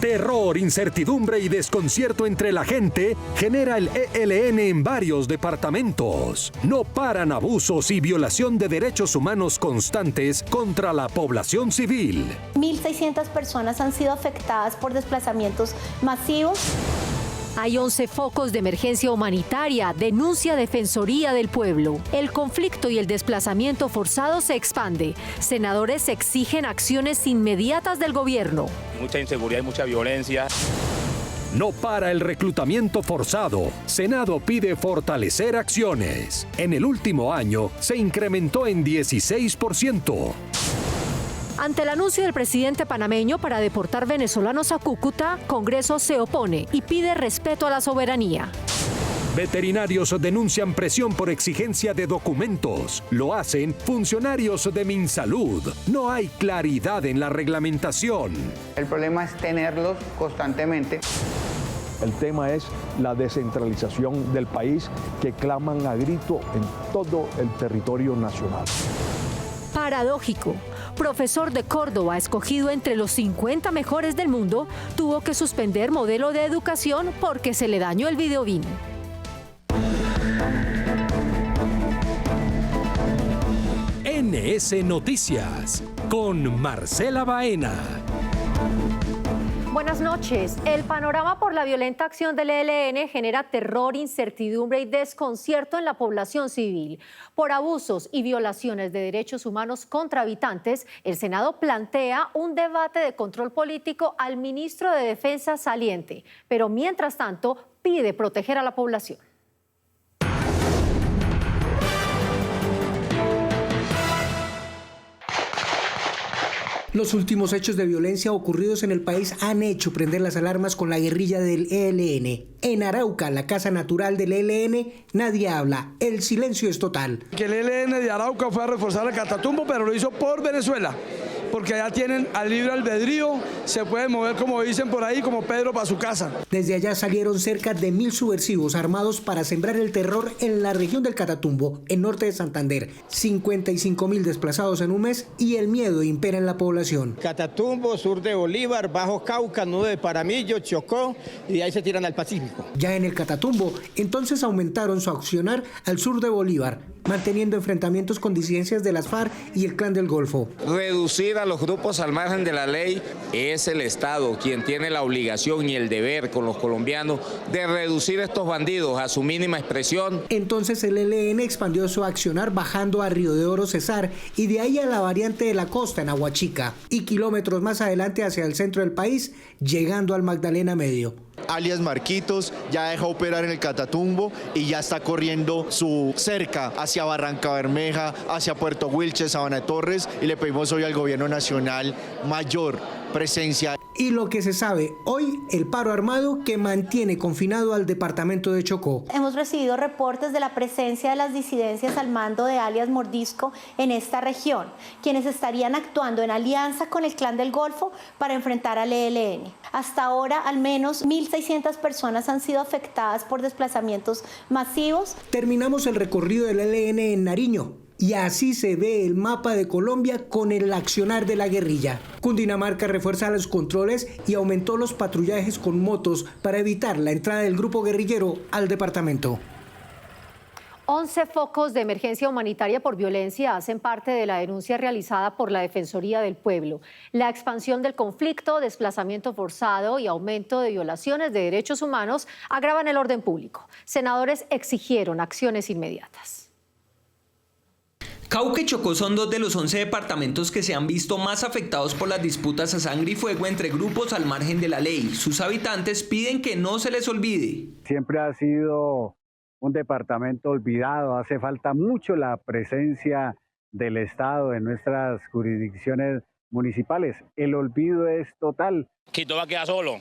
Terror, incertidumbre y desconcierto entre la gente genera el ELN en varios departamentos. No paran abusos y violación de derechos humanos constantes contra la población civil. 1.600 personas han sido afectadas por desplazamientos masivos. Hay 11 focos de emergencia humanitaria, denuncia Defensoría del Pueblo. El conflicto y el desplazamiento forzado se expande. Senadores exigen acciones inmediatas del gobierno. Mucha inseguridad y mucha violencia. No para el reclutamiento forzado. Senado pide fortalecer acciones. En el último año se incrementó en 16%. Ante el anuncio del presidente panameño para deportar venezolanos a Cúcuta, Congreso se opone y pide respeto a la soberanía. Veterinarios denuncian presión por exigencia de documentos. Lo hacen funcionarios de Minsalud. No hay claridad en la reglamentación. El problema es tenerlos constantemente. El tema es la descentralización del país que claman a grito en todo el territorio nacional. Paradójico. Profesor de Córdoba, escogido entre los 50 mejores del mundo, tuvo que suspender modelo de educación porque se le dañó el videobeam. NS Noticias con Marcela Baena. Buenas noches. El panorama por la violenta acción del ELN genera terror, incertidumbre y desconcierto en la población civil. Por abusos y violaciones de derechos humanos contra habitantes, el Senado plantea un debate de control político al ministro de Defensa saliente, pero mientras tanto pide proteger a la población. Los últimos hechos de violencia ocurridos en el país han hecho prender las alarmas con la guerrilla del ELN. En Arauca, la casa natural del ELN, nadie habla. El silencio es total. Que el ELN de Arauca fue a reforzar el Catatumbo, pero lo hizo por Venezuela, porque allá tienen al libre albedrío, se pueden mover, como dicen por ahí, como Pedro para su casa. Desde allá salieron cerca de 1.000 subversivos armados para sembrar el terror en la región del Catatumbo, en norte de Santander. 55.000 desplazados en un mes y el miedo impera en la población. Catatumbo, sur de Bolívar, Bajo Cauca, Nudo de Paramillo, Chocó, y ahí se tiran al Pacífico. Ya en el Catatumbo, entonces aumentaron su accionar al sur de Bolívar, manteniendo enfrentamientos con disidencias de las FARC y el Clan del Golfo. Reducir a los grupos al margen de la ley es el Estado quien tiene la obligación y el deber con los colombianos de reducir a estos bandidos a su mínima expresión. Entonces el ELN expandió su accionar bajando a Río de Oro, Cesar, y de ahí a la variante de la costa en Aguachica, y kilómetros más adelante hacia el centro del país, llegando al Magdalena Medio. Alias Marquitos ya deja operar en el Catatumbo y ya está corriendo su cerca hacia Barranca Bermeja, hacia Puerto Wilches, Sabana de Torres, y le pedimos hoy al gobierno nacional mayor presencia. Y lo que se sabe hoy, el paro armado que mantiene confinado al departamento de Chocó. Hemos recibido reportes de la presencia de las disidencias al mando de alias Mordisco en esta región, quienes estarían actuando en alianza con el Clan del Golfo para enfrentar al ELN. Hasta ahora, al menos 1.600 personas han sido afectadas por desplazamientos masivos. Terminamos el recorrido del ELN en Nariño. Y así se ve el mapa de Colombia con el accionar de la guerrilla. Cundinamarca refuerza los controles y aumentó los patrullajes con motos para evitar la entrada del grupo guerrillero al departamento. 11 focos de emergencia humanitaria por violencia hacen parte de la denuncia realizada por la Defensoría del Pueblo. La expansión del conflicto, desplazamiento forzado y aumento de violaciones de derechos humanos agravan el orden público. Senadores exigieron acciones inmediatas. Cauca y Chocó son dos de los 11 departamentos que se han visto más afectados por las disputas a sangre y fuego entre grupos al margen de la ley. Sus habitantes piden que no se les olvide. Siempre ha sido un departamento olvidado, hace falta mucho la presencia del Estado en nuestras jurisdicciones municipales. El olvido es total. Quito va a quedar solo.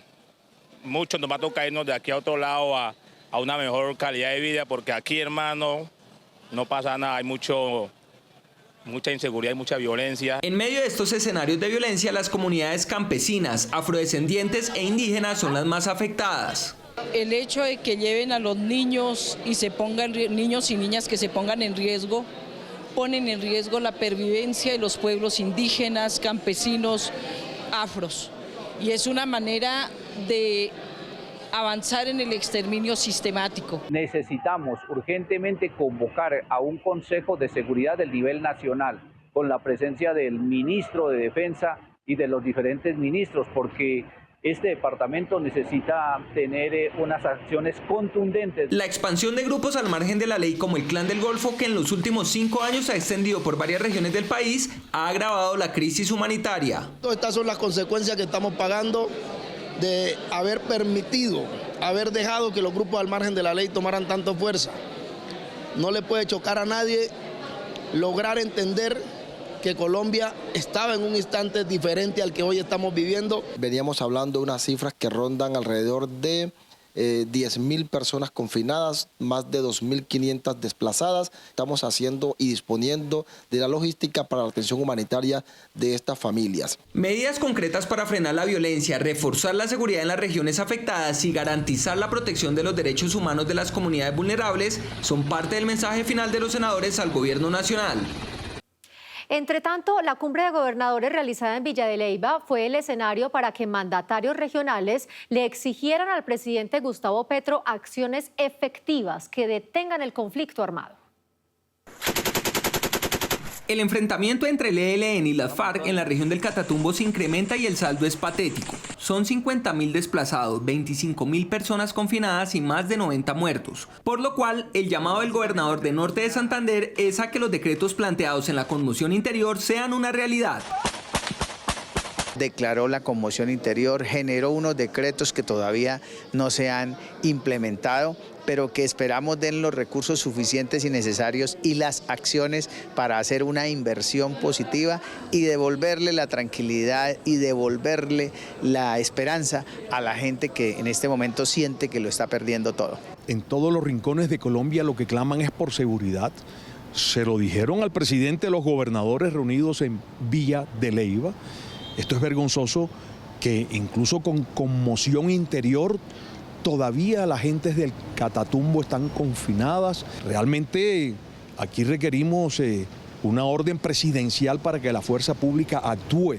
Mucho nos va a tocar irnos de aquí a otro lado a una mejor calidad de vida, porque aquí, hermano, no pasa nada, hay mucha inseguridad y mucha violencia. En medio de estos escenarios de violencia, las comunidades campesinas, afrodescendientes e indígenas son las más afectadas. El hecho de que lleven a los niños y niños y niñas que se pongan en riesgo, ponen en riesgo la pervivencia de los pueblos indígenas, campesinos, afros. y es una manera de avanzar en el exterminio sistemático. Necesitamos urgentemente convocar a un Consejo de Seguridad del nivel nacional con la presencia del ministro de Defensa y de los diferentes ministros, porque este departamento necesita tener unas acciones contundentes. La expansión de grupos al margen de la ley como el Clan del Golfo, que en los últimos 5 años se ha extendido por varias regiones del país, ha agravado la crisis humanitaria. Estas son las consecuencias que estamos pagando de haber permitido, haber dejado que los grupos al margen de la ley tomaran tanta fuerza. No le puede chocar a nadie lograr entender que Colombia estaba en un instante diferente al que hoy estamos viviendo. Veníamos hablando de unas cifras que rondan alrededor de 10.000 personas confinadas, más de 2.500 desplazadas. Estamos haciendo y disponiendo de la logística para la atención humanitaria de estas familias. Medidas concretas para frenar la violencia, reforzar la seguridad en las regiones afectadas y garantizar la protección de los derechos humanos de las comunidades vulnerables son parte del mensaje final de los senadores al gobierno nacional. Entre tanto, la cumbre de gobernadores realizada en Villa de Leyva fue el escenario para que mandatarios regionales le exigieran al presidente Gustavo Petro acciones efectivas que detengan el conflicto armado. El enfrentamiento entre el ELN y las FARC en la región del Catatumbo se incrementa y el saldo es patético. Son 50.000 desplazados, 25.000 personas confinadas y más de 90 muertos. Por lo cual, el llamado del gobernador de Norte de Santander es a que los decretos planteados en la conmoción interior sean una realidad. Declaró la conmoción interior, generó unos decretos que todavía no se han implementado, pero que esperamos den los recursos suficientes y necesarios y las acciones para hacer una inversión positiva y devolverle la tranquilidad y devolverle la esperanza a la gente que en este momento siente que lo está perdiendo todo. En todos los rincones de Colombia lo que claman es por seguridad. Se lo dijeron al presidente los gobernadores reunidos en Villa de Leyva. Esto es vergonzoso que incluso con conmoción interior todavía las gentes del Catatumbo están confinadas. Realmente aquí requerimos una orden presidencial para que la fuerza pública actúe.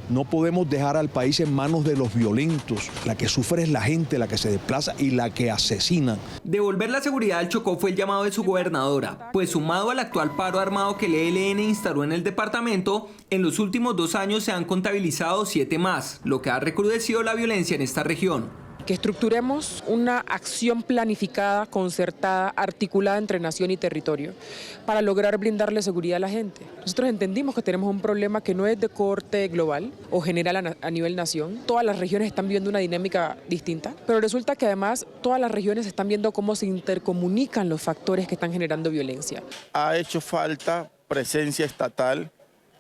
No podemos dejar al país en manos de los violentos. La que sufre es la gente, la que se desplaza y la que asesina. Devolver la seguridad al Chocó fue el llamado de su gobernadora, pues sumado al actual paro armado que el ELN instaló en el departamento, en los últimos 2 años se han contabilizado 7 más, lo que ha recrudecido la violencia en esta región. Que estructuremos una acción planificada, concertada, articulada entre nación y territorio para lograr brindarle seguridad a la gente. Nosotros entendimos que tenemos un problema que no es de corte global o general a nivel nación. Todas las regiones están viendo una dinámica distinta, pero resulta que además todas las regiones están viendo cómo se intercomunican los factores que están generando violencia. Ha hecho falta presencia estatal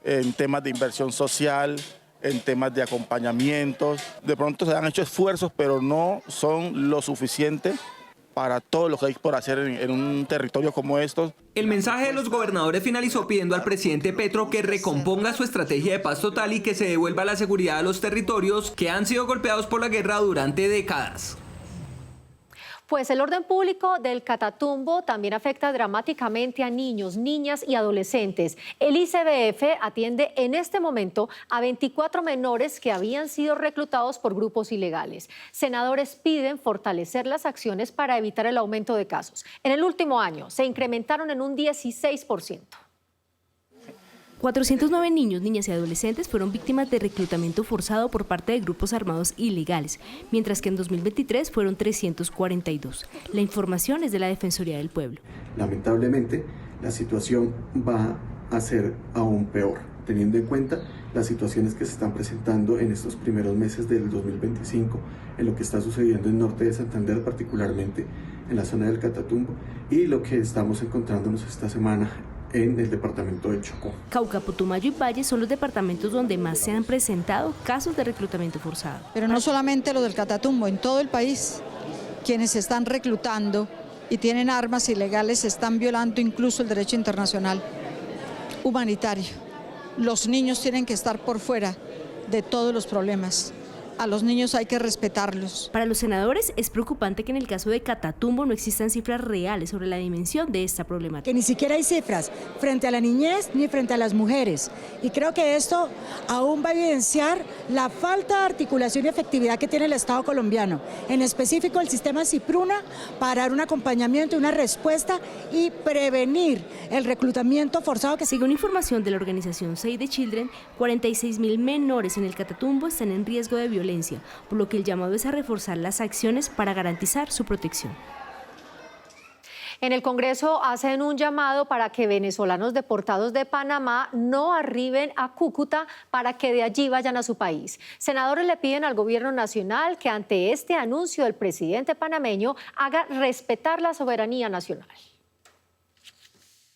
en temas de inversión social, en temas de acompañamientos. De pronto se han hecho esfuerzos, pero no son lo suficiente para todo lo que hay por hacer en un territorio como estos. El mensaje de los gobernadores finalizó pidiendo al presidente Petro que recomponga su estrategia de paz total y que se devuelva la seguridad a los territorios que han sido golpeados por la guerra durante décadas. Pues el orden público del Catatumbo también afecta dramáticamente a niños, niñas y adolescentes. El ICBF atiende en este momento a 24 menores que habían sido reclutados por grupos ilegales. Senadores piden fortalecer las acciones para evitar el aumento de casos. En el último año se incrementaron en un 16%. 409 niños, niñas y adolescentes fueron víctimas de reclutamiento forzado por parte de grupos armados ilegales, mientras que en 2023 fueron 342. La información es de la Defensoría del Pueblo. Lamentablemente, la situación va a ser aún peor, teniendo en cuenta las situaciones que se están presentando en estos primeros meses del 2025, en lo que está sucediendo en Norte de Santander, particularmente en la zona del Catatumbo, y lo que estamos encontrándonos esta semana en el departamento del Chocó. Cauca, Putumayo y Valle son los departamentos donde más se han presentado casos de reclutamiento forzado. Pero no solamente lo del Catatumbo, en todo el país, quienes se están reclutando y tienen armas ilegales están violando incluso el derecho internacional humanitario. Los niños tienen que estar por fuera de todos los problemas. a los niños hay que respetarlos. Para los senadores es preocupante que en el caso de Catatumbo no existan cifras reales sobre la dimensión de esta problemática. Que ni siquiera hay cifras frente a la niñez ni frente a las mujeres. Y creo que esto aún va a evidenciar la falta de articulación y efectividad que tiene el Estado colombiano, en específico el sistema Cipruna, para dar un acompañamiento, una respuesta y prevenir el reclutamiento forzado. Según información de la organización Save the Children, 46.000 menores en el Catatumbo están en riesgo de violencia, por lo que el llamado es a reforzar las acciones para garantizar su protección. En el Congreso hacen un llamado para que venezolanos deportados de Panamá no arriben a Cúcuta para que de allí vayan a su país. Senadores le piden al gobierno nacional que ante este anuncio del presidente panameño haga respetar la soberanía nacional.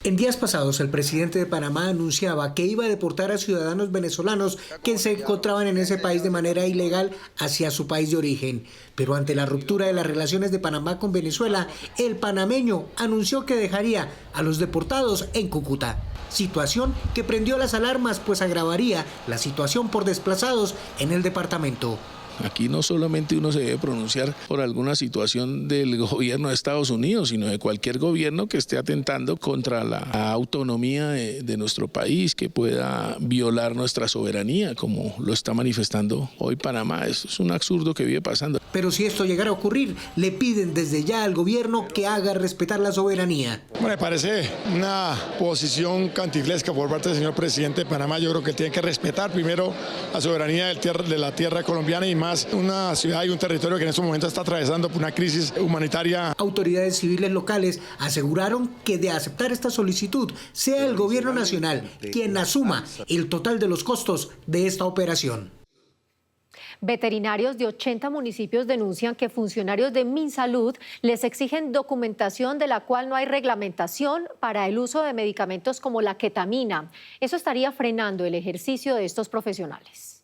En días pasados, el presidente de Panamá anunciaba que iba a deportar a ciudadanos venezolanos que se encontraban en ese país de manera ilegal hacia su país de origen. Pero ante la ruptura de las relaciones de Panamá con Venezuela, el panameño anunció que dejaría a los deportados en Cúcuta. Situación que prendió las alarmas, pues agravaría la situación por desplazados en el departamento. Aquí no solamente uno se debe pronunciar por alguna situación del gobierno de Estados Unidos, sino de cualquier gobierno que esté atentando contra la autonomía de nuestro país, que pueda violar nuestra soberanía, como lo está manifestando hoy Panamá. Eso es un absurdo que vive pasando. Pero si esto llegara a ocurrir, le piden desde ya al gobierno que haga respetar la soberanía. Me parece una posición cantinflesca por parte del señor presidente de Panamá. Yo creo que tiene que respetar primero la soberanía de la tierra colombiana y más una ciudad y un territorio que en estos momentos está atravesando por una crisis humanitaria. Autoridades civiles locales aseguraron que de aceptar esta solicitud sea el gobierno nacional quien asuma el total de los costos de esta operación. Veterinarios de 80 municipios denuncian que funcionarios de MinSalud les exigen documentación de la cual no hay reglamentación para el uso de medicamentos como la ketamina. Eso estaría frenando el ejercicio de estos profesionales.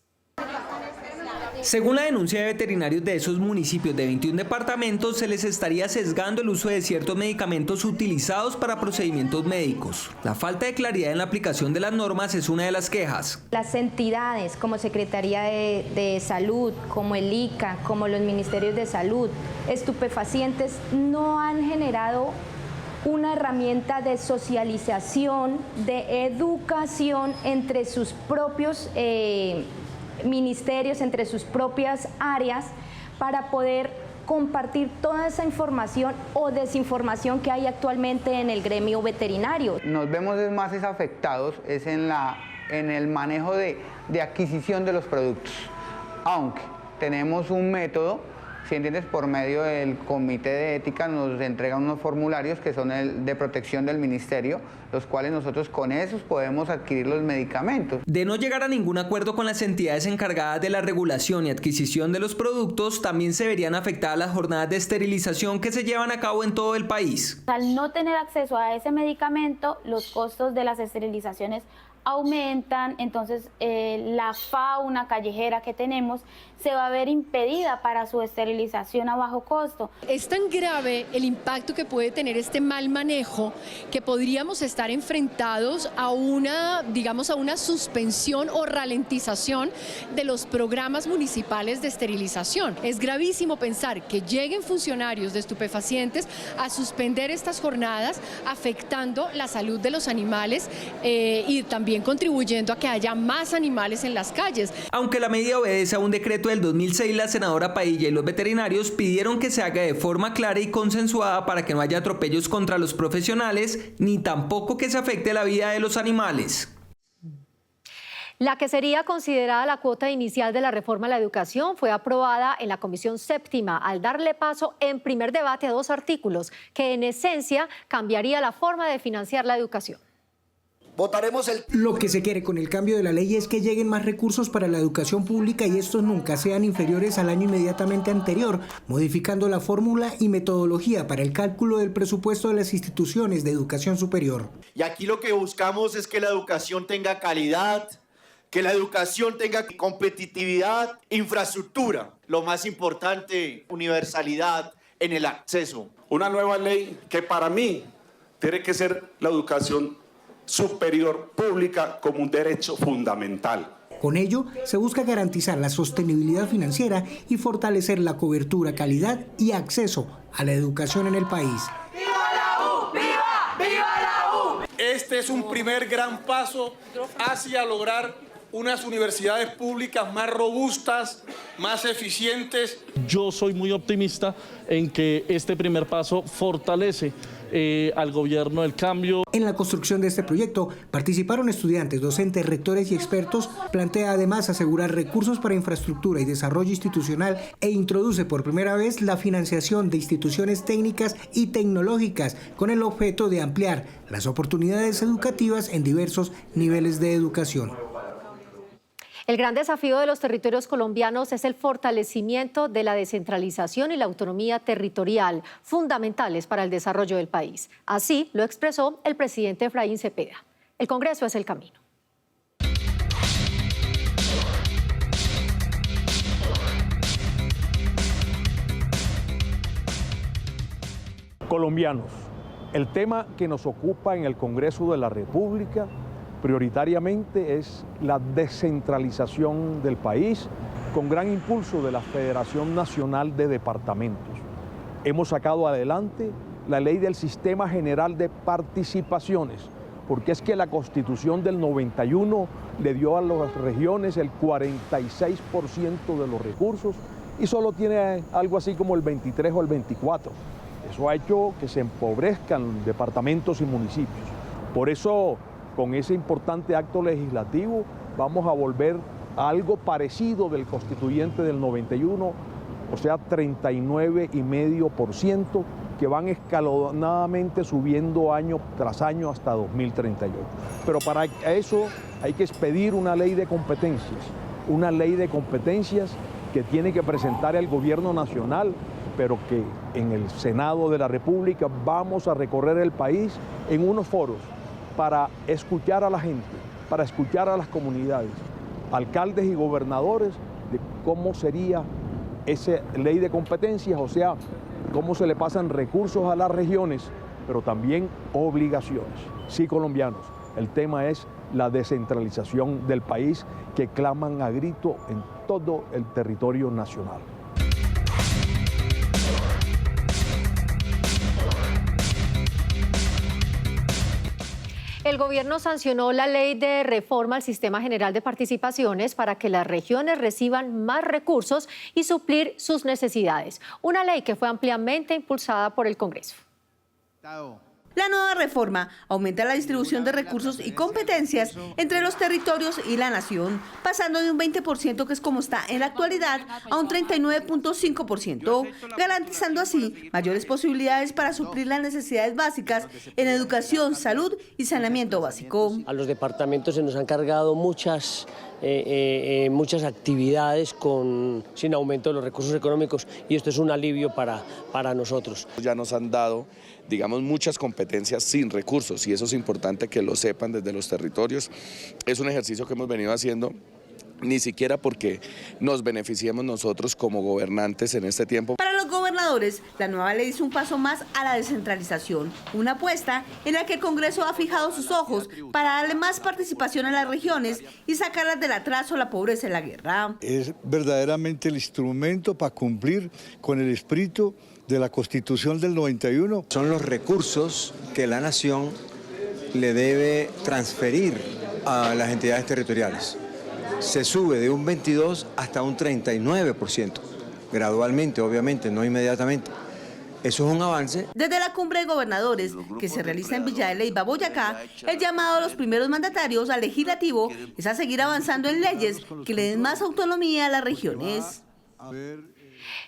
Según la denuncia de veterinarios de esos municipios de 21 departamentos, se les estaría sesgando el uso de ciertos medicamentos utilizados para procedimientos médicos. La falta de claridad en la aplicación de las normas es una de las quejas. Las entidades como Secretaría de Salud, como el ICA, como los Ministerios de Salud, estupefacientes, no han generado una herramienta de socialización, de educación entre sus propios ministerios, entre sus propias áreas, para poder compartir toda esa información o desinformación que hay actualmente en el gremio veterinario. Nos vemos más afectados en el manejo de adquisición de los productos, aunque tenemos un método, si entiendes, por medio del Comité de Ética nos entregan unos formularios que son de protección del Ministerio, los cuales nosotros con esos podemos adquirir los medicamentos. De no llegar a ningún acuerdo con las entidades encargadas de la regulación y adquisición de los productos, también se verían afectadas las jornadas de esterilización que se llevan a cabo en todo el país. Al no tener acceso a ese medicamento, los costos de las esterilizaciones aumentan, entonces la fauna callejera que tenemos se va a ver impedida para su esterilización a bajo costo. Es tan grave el impacto que puede tener este mal manejo que podríamos estar enfrentados a una suspensión o ralentización de los programas municipales de esterilización. Es gravísimo pensar que lleguen funcionarios de estupefacientes a suspender estas jornadas, afectando la salud de los animales y también contribuyendo a que haya más animales en las calles. Aunque la medida obedece a un decreto del 2006, la senadora Padilla y los veterinarios pidieron que se haga de forma clara y consensuada para que no haya atropellos contra los profesionales, ni tampoco que se afecte la vida de los animales. La que sería considerada la cuota inicial de la reforma a la educación fue aprobada en la Comisión Séptima al darle paso en primer debate a 2 artículos que en esencia cambiaría la forma de financiar la educación. Lo que se quiere con el cambio de la ley es que lleguen más recursos para la educación pública y estos nunca sean inferiores al año inmediatamente anterior, modificando la fórmula y metodología para el cálculo del presupuesto de las instituciones de educación superior. Y aquí lo que buscamos es que la educación tenga calidad, que la educación tenga competitividad, infraestructura, lo más importante, universalidad en el acceso. Una nueva ley que para mí tiene que ser la educación superior pública como un derecho fundamental. Con ello, se busca garantizar la sostenibilidad financiera y fortalecer la cobertura, calidad y acceso a la educación en el país. ¡Viva la U! ¡Viva! ¡Viva la U! Este es un primer gran paso hacia lograr unas universidades públicas más robustas, más eficientes. Yo soy muy optimista en que este primer paso fortalece al gobierno del cambio. En la construcción de este proyecto participaron estudiantes, docentes, rectores y expertos. Plantea además asegurar recursos para infraestructura y desarrollo institucional e introduce por primera vez la financiación de instituciones técnicas y tecnológicas con el objeto de ampliar las oportunidades educativas en diversos niveles de educación. El gran desafío de los territorios colombianos es el fortalecimiento de la descentralización y la autonomía territorial, fundamentales para el desarrollo del país. Así lo expresó el presidente Efraín Cepeda. El Congreso es el camino. Colombianos, el tema que nos ocupa en el Congreso de la República prioritariamente es la descentralización del país con gran impulso de la Federación Nacional de Departamentos. Hemos sacado adelante la ley del Sistema General de Participaciones, porque es que la Constitución del 91 le dio a las regiones el 46% de los recursos y solo tiene algo así como el 23 o el 24%. Eso ha hecho que se empobrezcan departamentos y municipios. Por eso, con ese importante acto legislativo, vamos a volver a algo parecido del constituyente del 91, o sea, 39,5%, que van escalonadamente subiendo año tras año hasta 2038. Pero para eso hay que expedir una ley de competencias que tiene que presentar el gobierno nacional, pero que en el Senado de la República vamos a recorrer el país en unos foros para escuchar a la gente, para escuchar a las comunidades, alcaldes y gobernadores, de cómo sería esa ley de competencias, o sea, cómo se le pasan recursos a las regiones, pero también obligaciones. Sí, colombianos, el tema es la descentralización del país que claman a grito en todo el territorio nacional. El gobierno sancionó la ley de reforma al Sistema General de Participaciones para que las regiones reciban más recursos y suplir sus necesidades. Una ley que fue ampliamente impulsada por el Congreso. La nueva reforma aumenta la distribución de recursos y competencias entre los territorios y la nación, pasando de un 20%, que es como está en la actualidad, a un 39,5%, garantizando así mayores posibilidades para suplir las necesidades básicas en educación, salud y saneamiento básico. A los departamentos se nos han cargado muchas actividades sin aumento de los recursos económicos, y esto es un alivio para nosotros. Ya nos han dado, digamos, muchas competencias sin recursos, y eso es importante que lo sepan desde los territorios. Es un ejercicio que hemos venido haciendo ni siquiera porque nos beneficiemos nosotros como gobernantes en este tiempo. Para los gobernadores, la nueva ley es un paso más a la descentralización, una apuesta en la que el Congreso ha fijado sus ojos para darle más participación a las regiones y sacarlas del atraso, la pobreza y la guerra. Es verdaderamente el instrumento para cumplir con el espíritu de la Constitución del 91. Son los recursos que la nación le debe transferir a las entidades territoriales. Se sube de un 22 hasta un 39%, gradualmente, obviamente, no inmediatamente. Eso es un avance. Desde la cumbre de gobernadores que se realiza en Villa de Leyva, Boyacá, el llamado a los primeros mandatarios al legislativo es a seguir avanzando en leyes que le den más autonomía a las regiones.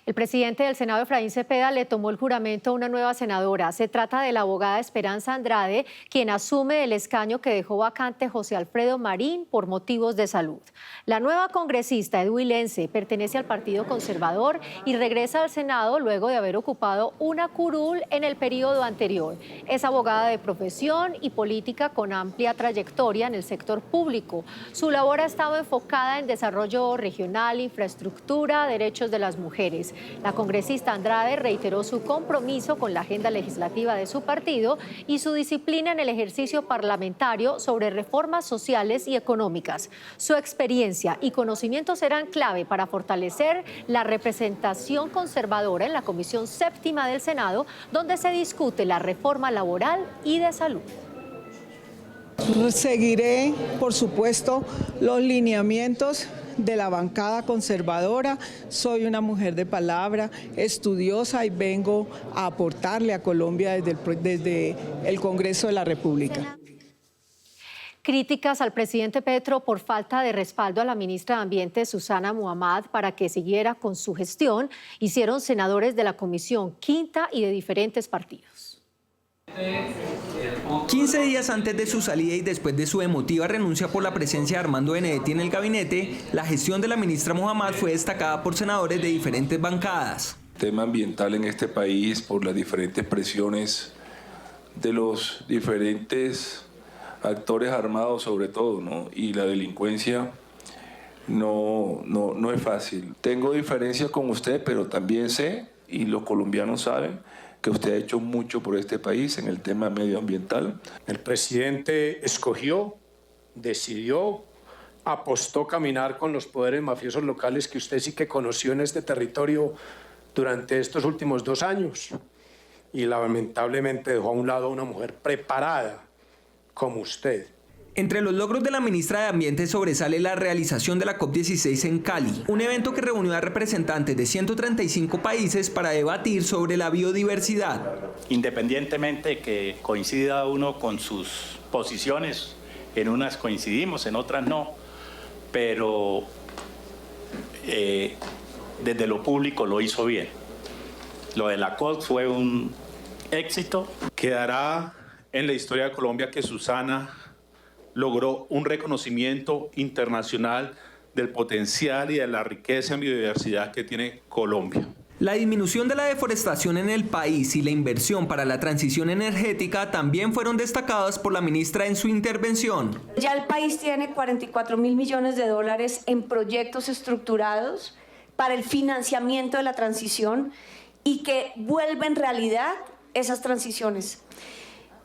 El presidente del Senado, Efraín Cepeda, le tomó el juramento a una nueva senadora. Se trata de la abogada Esperanza Andrade, quien asume el escaño que dejó vacante José Alfredo Marín por motivos de salud. La nueva congresista eduilense pertenece al Partido Conservador y regresa al Senado luego de haber ocupado una curul en el periodo anterior. Es abogada de profesión y política con amplia trayectoria en el sector público. Su labor ha estado enfocada en desarrollo regional, infraestructura, derechos de las mujeres. La congresista Andrade reiteró su compromiso con la agenda legislativa de su partido y su disciplina en el ejercicio parlamentario sobre reformas sociales y económicas. Su experiencia y conocimientos serán clave para fortalecer la representación conservadora en la Comisión Séptima del Senado, donde se discute la reforma laboral y de salud. Seguiré, por supuesto, los lineamientos de la bancada conservadora. Soy una mujer de palabra, estudiosa, y vengo a aportarle a Colombia desde el Congreso de la República. Críticas al presidente Petro por falta de respaldo a la ministra de Ambiente, Susana Muhammad, para que siguiera con su gestión, hicieron senadores de la Comisión Quinta y de diferentes partidos. 15 días antes de su salida y después de su emotiva renuncia por la presencia de Armando Benedetti en el gabinete, la gestión de la ministra Muhammad fue destacada por senadores de diferentes bancadas. El tema ambiental en este país, por las diferentes presiones de los diferentes actores armados sobre todo, ¿no? Y la delincuencia no es fácil. Tengo diferencias con usted, pero también sé, y los colombianos saben, que usted ha hecho mucho por este país en el tema medioambiental. El presidente escogió, decidió, apostó caminar con los poderes mafiosos locales que usted sí que conoció en este territorio durante estos últimos 2 años. Y lamentablemente dejó a un lado a una mujer preparada como usted. Entre los logros de la ministra de Ambiente sobresale la realización de la COP16 en Cali, un evento que reunió a representantes de 135 países para debatir sobre la biodiversidad. Independientemente de que coincida uno con sus posiciones, en unas coincidimos, en otras no, pero desde lo público lo hizo bien. Lo de la COP fue un éxito. Quedará en la historia de Colombia que Susana logró un reconocimiento internacional del potencial y de la riqueza en biodiversidad que tiene Colombia. La disminución de la deforestación en el país y la inversión para la transición energética también fueron destacadas por la ministra en su intervención. Ya el país tiene 44.000 millones de dólares en proyectos estructurados para el financiamiento de la transición y que vuelven realidad esas transiciones.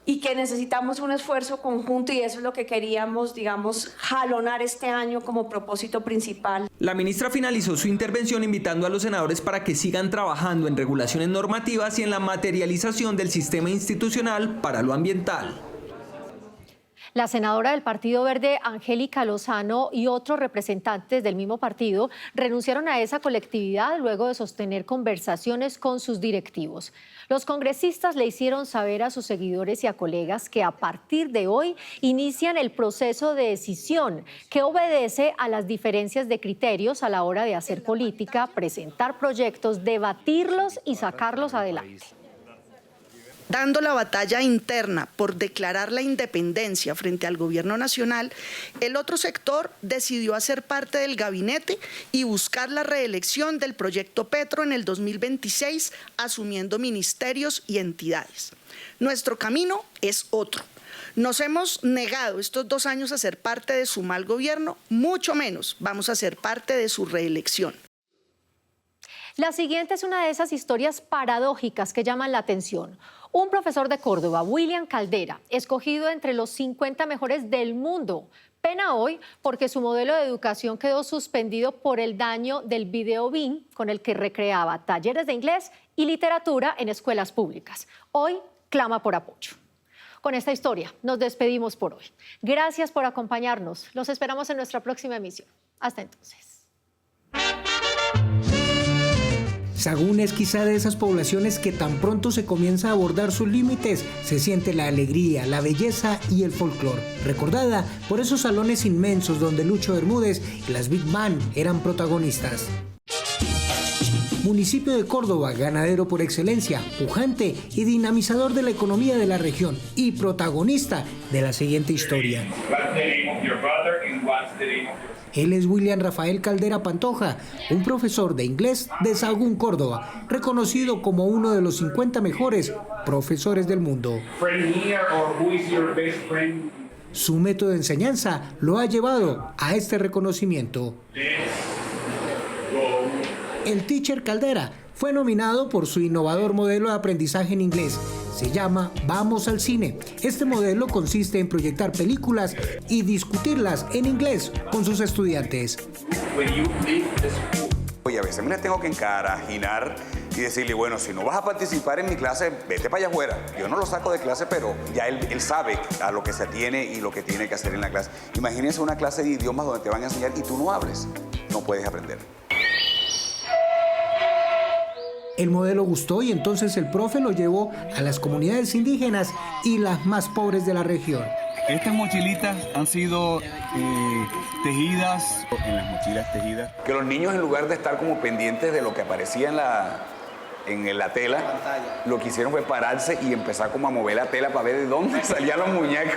Y que necesitamos un esfuerzo conjunto, y eso es lo que queríamos, jalonar este año como propósito principal. La ministra finalizó su intervención invitando a los senadores para que sigan trabajando en regulaciones normativas y en la materialización del sistema institucional para lo ambiental. La senadora del Partido Verde, Angélica Lozano, y otros representantes del mismo partido renunciaron a esa colectividad luego de sostener conversaciones con sus directivos. Los congresistas le hicieron saber a sus seguidores y a colegas que a partir de hoy inician el proceso de decisión que obedece a las diferencias de criterios a la hora de hacer política, presentar proyectos, debatirlos y sacarlos adelante. Dando la batalla interna por declarar la independencia frente al gobierno nacional, el otro sector decidió hacer parte del gabinete y buscar la reelección del proyecto Petro en el 2026, asumiendo ministerios y entidades. Nuestro camino es otro. Nos hemos negado estos 2 años a ser parte de su mal gobierno, mucho menos vamos a ser parte de su reelección. La siguiente es una de esas historias paradójicas que llaman la atención. Un profesor de Córdoba, William Caldera, escogido entre los 50 mejores del mundo. Pena hoy porque su modelo de educación quedó suspendido por el daño del video BIM con el que recreaba talleres de inglés y literatura en escuelas públicas. Hoy clama por apoyo. Con esta historia nos despedimos por hoy. Gracias por acompañarnos. Los esperamos en nuestra próxima emisión. Hasta entonces. Sagún es quizá de esas poblaciones que tan pronto se comienza a abordar sus límites, se siente la alegría, la belleza y el folclore. Recordada por esos salones inmensos donde Lucho Bermúdez y las Big Band eran protagonistas. Municipio de Córdoba, ganadero por excelencia, pujante y dinamizador de la economía de la región y protagonista de la siguiente historia. Él es William Rafael Caldera Pantoja, un profesor de inglés de Sahagún, Córdoba, reconocido como uno de los 50 mejores profesores del mundo. Su método de enseñanza lo ha llevado a este reconocimiento. El teacher Caldera Fue nominado por su innovador modelo de aprendizaje en inglés. Se llama Vamos al Cine. Este modelo consiste en proyectar películas y discutirlas en inglés con sus estudiantes. Y a veces me las tengo que encarajinar y decirle, bueno, si no vas a participar en mi clase, vete para allá afuera. Yo no lo saco de clase, pero ya él sabe a lo que se atiene y lo que tiene que hacer en la clase. Imagínense una clase de idiomas donde te van a enseñar y tú no hables. No puedes aprender. El modelo gustó y entonces el profe lo llevó a las comunidades indígenas y las más pobres de la región. Estas mochilitas han sido tejidas, en las mochilas tejidas. Que los niños, en lugar de estar como pendientes de lo que aparecía en la tela, lo que hicieron fue pararse y empezar como a mover la tela para ver de dónde salían los muñecos.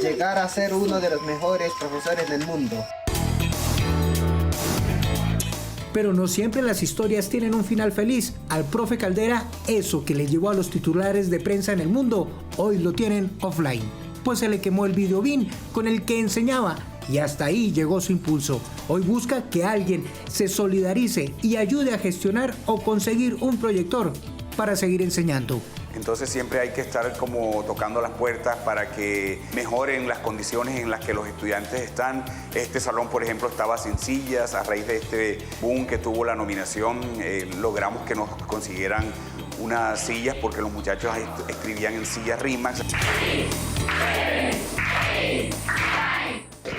Llegar a ser uno de los mejores profesores del mundo. Pero no siempre las historias tienen un final feliz. Al profe Caldera, eso que le llevó a los titulares de prensa en el mundo, hoy lo tienen offline. Pues se le quemó el videobin con el que enseñaba y hasta ahí llegó su impulso. Hoy busca que alguien se solidarice y ayude a gestionar o conseguir un proyector para seguir enseñando. Entonces siempre hay que estar como tocando las puertas para que mejoren las condiciones en las que los estudiantes están. Este salón, por ejemplo, estaba sin sillas. A raíz de este boom que tuvo la nominación, logramos que nos consiguieran unas sillas porque los muchachos escribían en sillas rimas.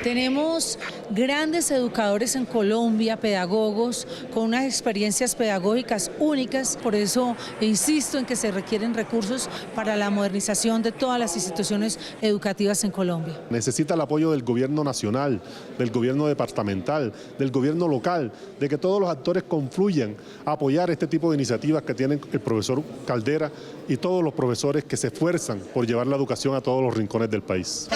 Tenemos grandes educadores en Colombia, pedagogos, con unas experiencias pedagógicas únicas. Por eso insisto en que se requieren recursos para la modernización de todas las instituciones educativas en Colombia. Necesita el apoyo del gobierno nacional, del gobierno departamental, del gobierno local, de que todos los actores confluyan a apoyar este tipo de iniciativas que tienen el profesor Caldera y todos los profesores que se esfuerzan por llevar la educación a todos los rincones del país.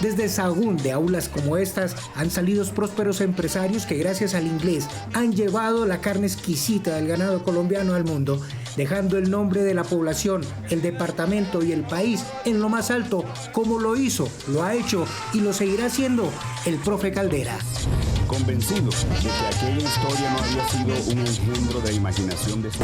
Desde Sahagún, de aulas como estas, han salido prósperos empresarios que gracias al inglés han llevado la carne exquisita del ganado colombiano al mundo, dejando el nombre de la población, el departamento y el país en lo más alto, como lo hizo, lo ha hecho y lo seguirá haciendo el profe Caldera. Convencido de que aquella historia no había sido un engendro de imaginación de su...